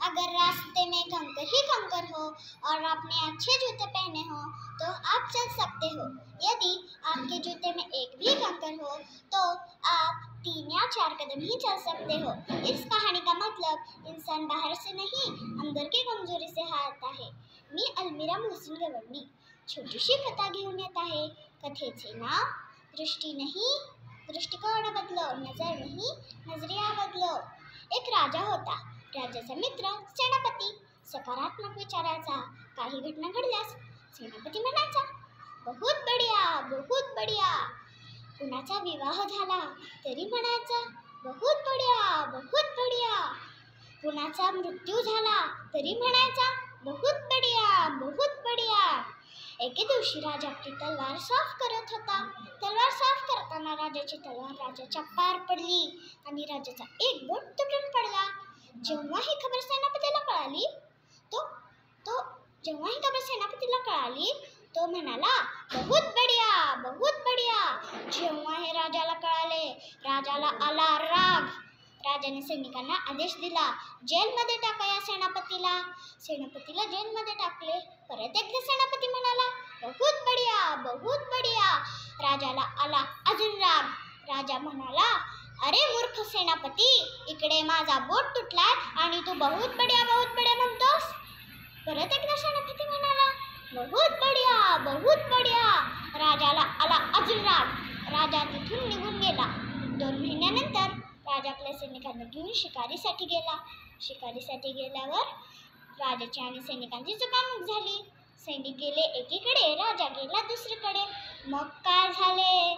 अगर रास्ते में कंकर ही कंकर हो और आपने अच्छे जूते पहने हो तो आप चल सकते हो। यदि आपके जूते में एक भी कंकर हो तो आप 3 या 4 कदम ही चल सकते हो। इस कहाणी का मतलब इंसान बाहर से नहीं अंदर की कमजोरी से हारता आहे। मी अल्मिरा मोहसिन गवंडी छोटीशी कथा घेऊन येत आहे। कथेचे नाव दृष्टी नाही दृष्टिकोन बदलो, नजर नहीं नजरिया बदलो। एक राजा होता। राजाचा मित्र सेनापती सकारात्मक विचाराचा। काही घटना घडल्यास सेनापती म्हणायचा, बहुत बढ़िया बहुत बढ़िया। कुणाचा विवाह झाला तरी म्हणायचा, बहुत बढ़िया बहुत बढ़िया। कुणाचा मृत्यू झाला तरी म्हणायचा, बहुत बढ़िया बहुत बढ़िया। एके दिवशी राजा आपली तलवार साफ करत होता। तलवार साफ करताना राजाची तलवार राजाच्या पार पडली आणि राजाचा एक बोट तुटून पडला। जेव्हा ही खबर सेनापतीला कळाली तो म्हणाला, बहुत बढ़िया बहुत बढ़िया। जेव्हा हे राजाला कळाले, राजाला आला राग। राजाने सैनिकांना आदेश दिला, जेलमध्ये टाका या सेनापतीला। सेनापतीला जेलमध्ये टाकले। परत एकदा सेनापती म्हणाला, बहुत बढ़िया बहुत बढ़िया। राजाला आला अजून राग। राजा म्हणाला, अरे मूर्ख सेनापती, इकडे माझा बोट तुटलाय आणि तू बहुत बढ़िया म्हणतोस। परत एकदा सेनापती म्हणाला, बहुत बढ़िया। राजाला आला अजून राग। राजा तिथून निघून गेला। 2 महिन्यानंतर राजा आपल्या सैनिकांना घेऊन शिकारीसाठी गेला। शिकारीसाठी गेल्यावर राजाची आणि सैनिकांची चुकामुक झाली। सैनिक गेले एकीकडे, राजा गेला दुसरीकडे। मग काय झाले?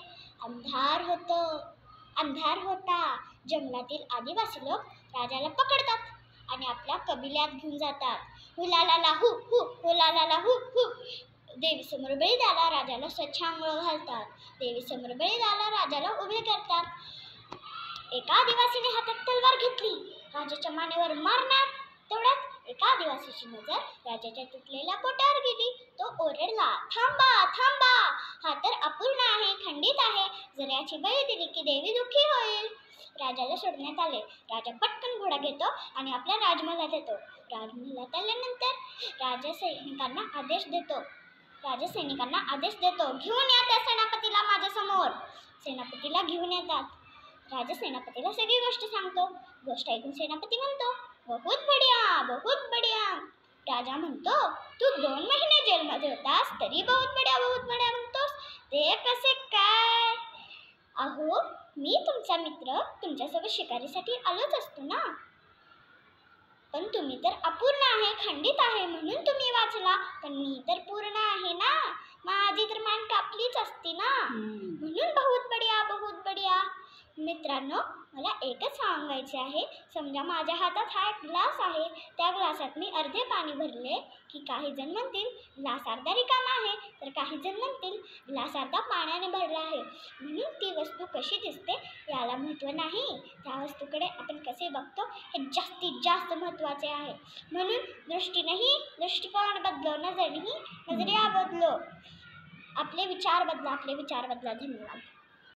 अंधार होता। जंगलातील आदिवासी लोक राजाला पकडतात आणि आपल्या कबिल्यात घेऊन जातात। हुलालाला हु हु हुलालाला हु हु। देवीसमोर बळी द्यायला राजाला स्वच्छ आंघोळ घालतात। देवीसमोर बळी द्यायला राजाला उभे करतात। एका आदिवासीने हातात तलवार घेतली, राजाच्या मानेवर मारणार। तेवढ्यात एका आदिवासीची नजर राजाच्या तुटलेल्या बोटावर गेली। तो ओरडला, थांबा थांबा, हा तर अपूर्ण आहे, खंडित आहे। जर याची बळी दिली की देवी दुःखी होईल। राजाला सोडण्यात आले। राजा पटकन घोडा घेतो आणि आपल्या राजमहालात येतो। राजमहालात आल्यानंतर राजा सैनिकांना आदेश देतो, घेऊन या त्या सेनापतीला माझ्यासमोर। सेनापतीला घेऊन येतात। राजा सेनापतीला सगळी गोष्ट सांगतो। गोष्ट ऐकून सेनापती म्हणतो, बहुत बढ़िया। राजा म्हणतो, तू 2 महिने जेलमध्ये होतास तरी बहुत बढ़िया म्हणतोस, ते कसे काय? अहो, मी तुमचा मित्र तुमच्यासोबत शिकारीसाठी आलोच असतो ना, पण तुम्ही तर अपूर्ण आहे, खंडित आहे म्हणून तुम्ही वाचला, पण मी तर पूर्ण आहे ना, माझी तर मान कापलीच असती ना, म्हणून बहुत बढ़िया। मित्रांनो, मला एकच सांगायचे आहे, समजा माझ्या हातात हा एक ग्लास आहे। त्या ग्लासात मी अर्धे पाणी भरले की काही जण म्हणतील ग्लास अर्धा रिकामा आहे, तर काही जण म्हणतील ग्लास अर्धा पाण्याने भरला आहे। म्हणून ती वस्तू कशी दिसते याला महत्त्व नाही, त्या वस्तूकडे आपण कसे बघतो हे जास्तीत जास्त महत्त्वाचे आहे। म्हणून दृष्टी नाही दृष्टिकोन बदलो, नजर नहीं नजरिया बदलो। आपले विचार बदला। धन्यवाद।